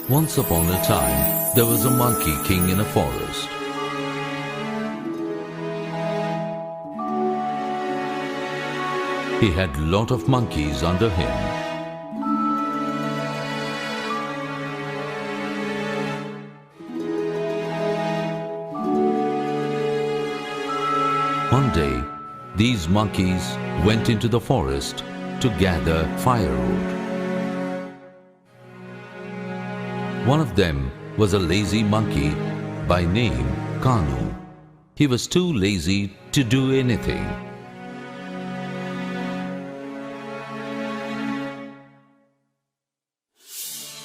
Once upon a time, there was a monkey king in a forest. He had a lot of monkeys under him. One day, these monkeys went into the forest to gather firewood. One of them was a lazy monkey by name Kanu. He was too lazy to do anything.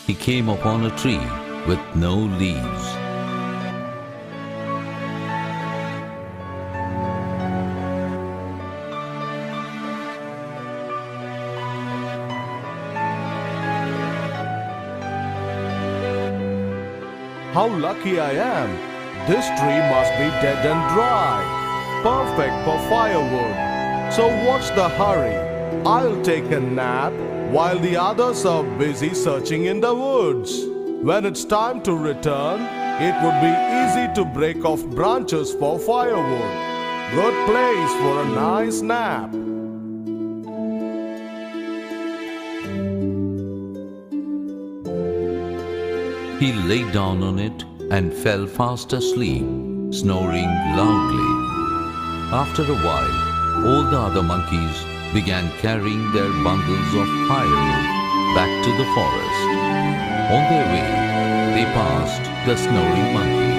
He came upon a tree with no leaves. How lucky I am! This tree must be dead and dry. Perfect for firewood. So what's the hurry? I'll take a nap while the others are busy searching in the woods. When it's time to return, it would be easy to break off branches for firewood. Good place for a nice nap. He lay down on it and fell fast asleep, snoring loudly. After a while, all the other monkeys began carrying their bundles of firewood back to the forest. On their way, they passed the snoring monkey.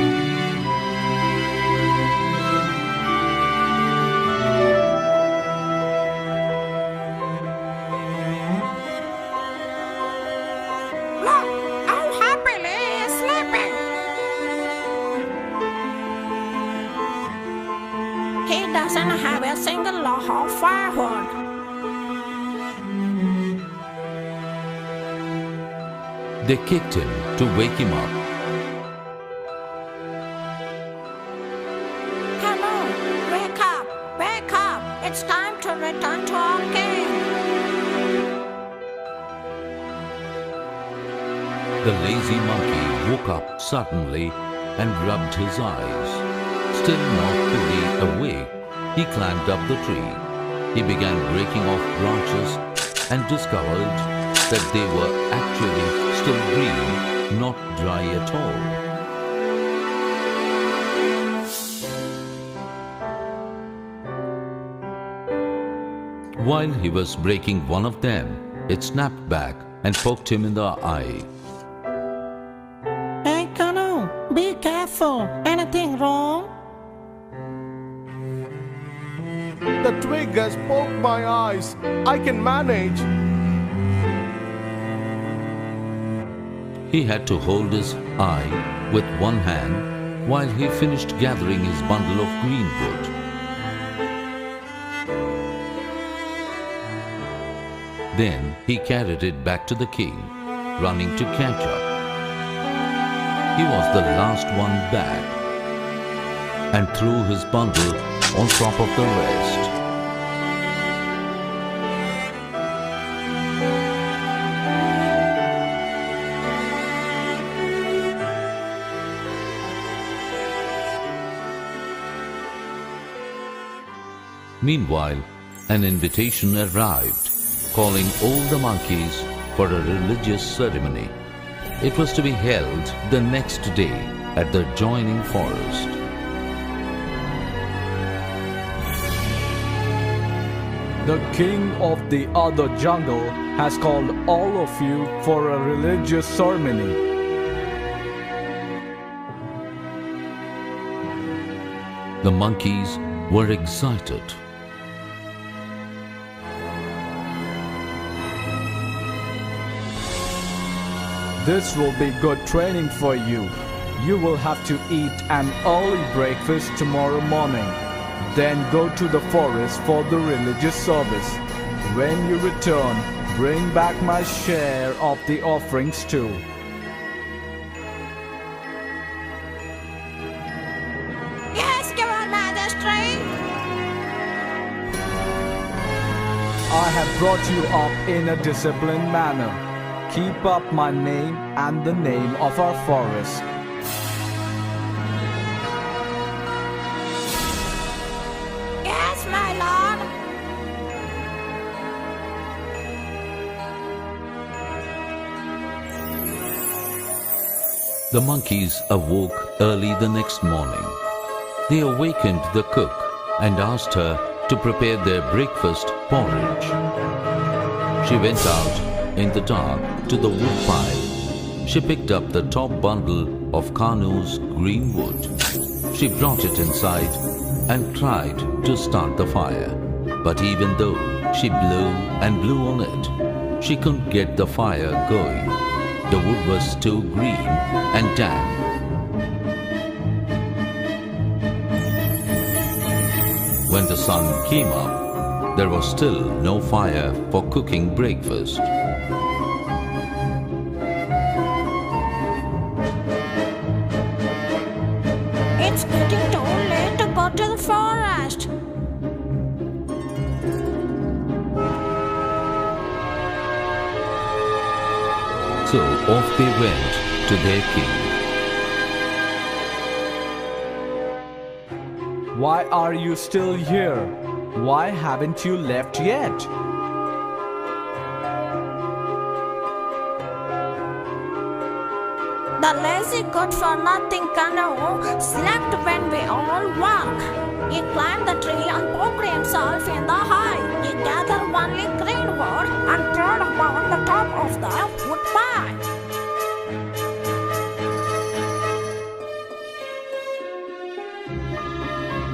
He doesn't have a single log of firewood. They kicked him to wake him up. Hello, wake up, wake up. It's time to return to our king. The lazy monkey woke up suddenly and rubbed his eyes. Still not fully awake, he climbed up the tree. He began breaking off branches and discovered that they were actually still green, not dry at all. While he was breaking one of them, it snapped back and poked him in the eye. Hey, Kanu, be careful. Anything wrong? The twig has poked my eyes. I can manage. He had to hold his eye with one hand while he finished gathering his bundle of green wood. Then he carried it back to the king, running to catch up. He was the last one back and threw his bundle on top of the rest. Meanwhile, an invitation arrived, calling all the monkeys for a religious ceremony. It was to be held the next day at the adjoining forest. The king of the other jungle has called all of you for a religious ceremony. The monkeys were excited. This will be good training for you. You will have to eat an early breakfast tomorrow morning. Then go to the forest for the religious service. When you return, bring back my share of the offerings too. Yes, Your Majesty. I have brought you up in a disciplined manner. Keep up my name and the name of our forest. Yes, my lord. The monkeys awoke early the next morning. They awakened the cook and asked her to prepare their breakfast porridge. She went out in the dark to the wood pile. She picked up the top bundle of Kanu's green wood. She brought it inside and tried to start the fire. But even though she blew and blew on it, she couldn't get the fire going. The wood was still green and damp. When the sun came up, there was still no fire for cooking breakfast. It's getting too late to go to the forest. So off they went to their king. Why are you still here? Why haven't you left yet? The lazy good-for-nothing Kanu slept when we all woke. He climbed the tree and poked himself in the eye. He gathered only green wood and threw it on the top of the wood pile.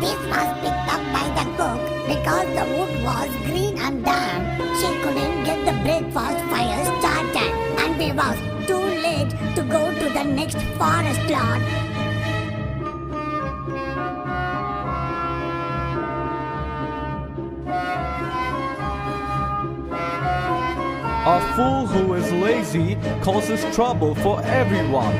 This was picked up by the cook because the wood was green and damp. She couldn't get the breakfast fire started, and we was too late to go to the next forest lot. A fool who is lazy causes trouble for everyone.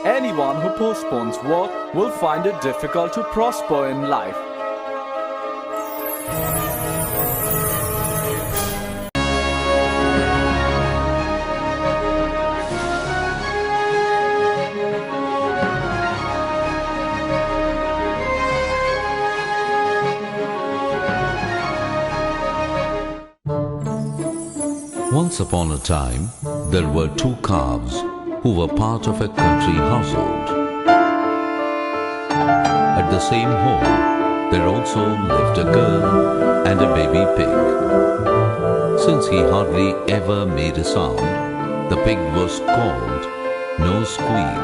Anyone who postpones work will find it difficult to prosper in life. Once upon a time, there were two calves who were part of a country household. At the same home, there also lived a girl and a baby pig. Since he hardly ever made a sound, the pig was called No Squeal.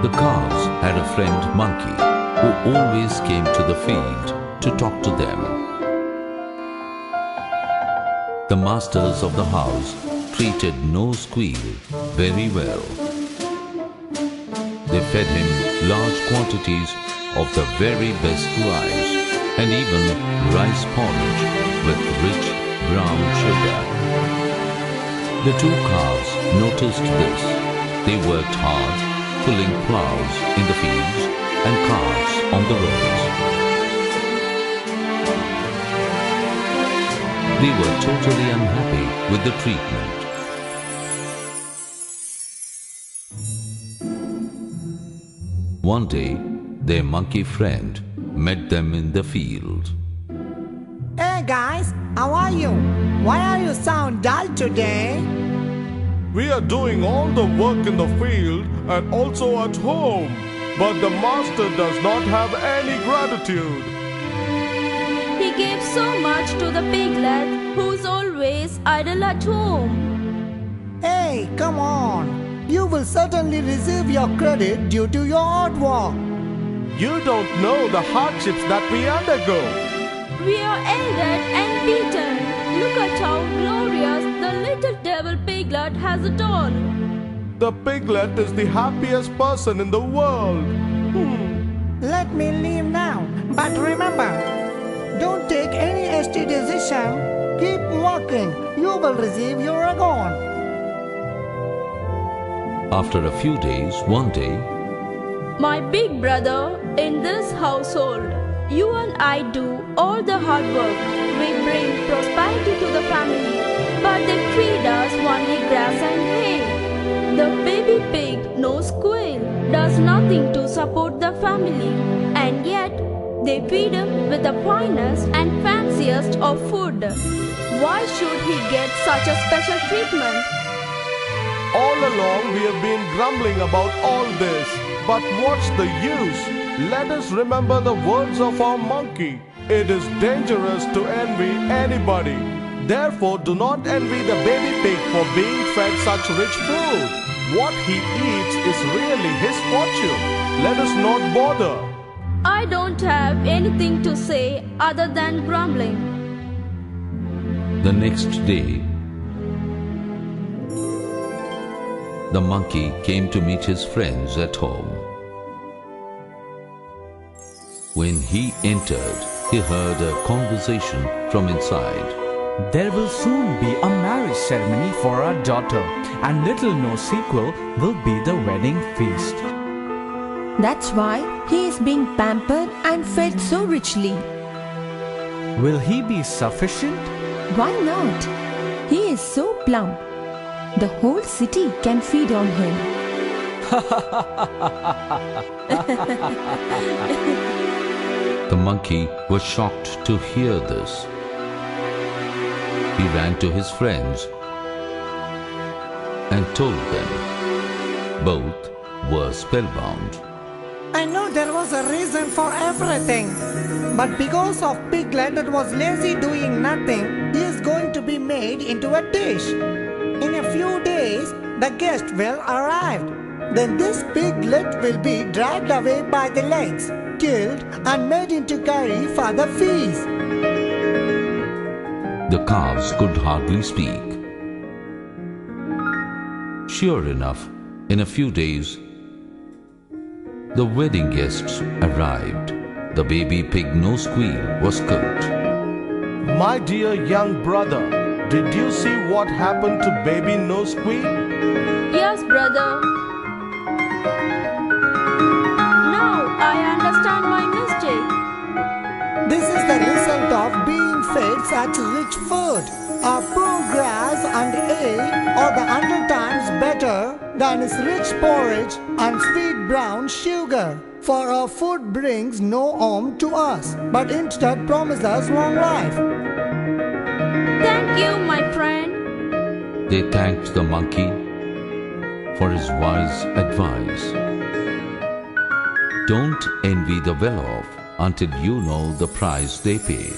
The calves had a friend monkey who always came to the field to talk to them. The masters of the house treated No Squeal very well. They fed him large quantities of the very best rice and even rice porridge with rich brown sugar. The two calves noticed this. They worked hard, pulling plows in the fields and carts on the roads. They were totally unhappy with the treatment. One day, their monkey friend met them in the field. Hey guys, how are you? Why are you sound dull today? We are doing all the work in the field and also at home, but the master does not have any gratitude. He gave so much to the piglet who's always idle at home. Hey, come on. You will certainly receive your credit due to your hard work. You don't know the hardships that we undergo. We are aided and beaten. Look at how glorious the little devil piglet has it all. The piglet is the happiest person in the world. Let me leave now. But remember, don't take any hasty decision. Keep walking. You will receive your reward. After a few days, one day, My big brother, in this household, you and I do all the hard work. We bring prosperity to the family, but they feed us only grass and hay. The baby pig, no Squeal, does nothing to support the family, and yet they feed him with the finest and fanciest of food. Why should he get such a special treatment? All along we have been grumbling about all this. But what's the use? Let us remember the words of our monkey. It is dangerous to envy anybody. Therefore, do not envy the baby pig for being fed such rich food. What he eats is really his fortune. Let us not bother. I don't have anything to say other than grumbling. the next day, the monkey came to meet his friends at home. When he entered, he heard a conversation from inside. There will soon be a marriage ceremony for our daughter, and little no sequel will be the wedding feast. That's why he is being pampered and fed so richly. Will he be sufficient? Why not? He is so plump. The whole city can feed on him. The monkey was shocked to hear this. He ran to his friends and told them. Both were spellbound. I know there was a reason for everything. But because of Piglet that was lazy doing nothing, he is going to be made into a dish. In a few days, the guest will arrive. Then this piglet will be dragged away by the legs, killed and made into curry for the feast. The calves could hardly speak. Sure enough, in a few days, the wedding guests arrived. The baby pig No Squeal was cooked. My dear young brother, did you see what happened to baby No Squeal? Yes, brother. Now I understand my mistake. This is the result of being fed such rich food. Our poor grass and hay are 100 times better than his rich porridge and sweet brown sugar. For our food brings no harm to us, but instead promises us long life. Thank you, my friend. They thanked the monkey for his wise advice. Don't envy the well-off until you know the price they pay.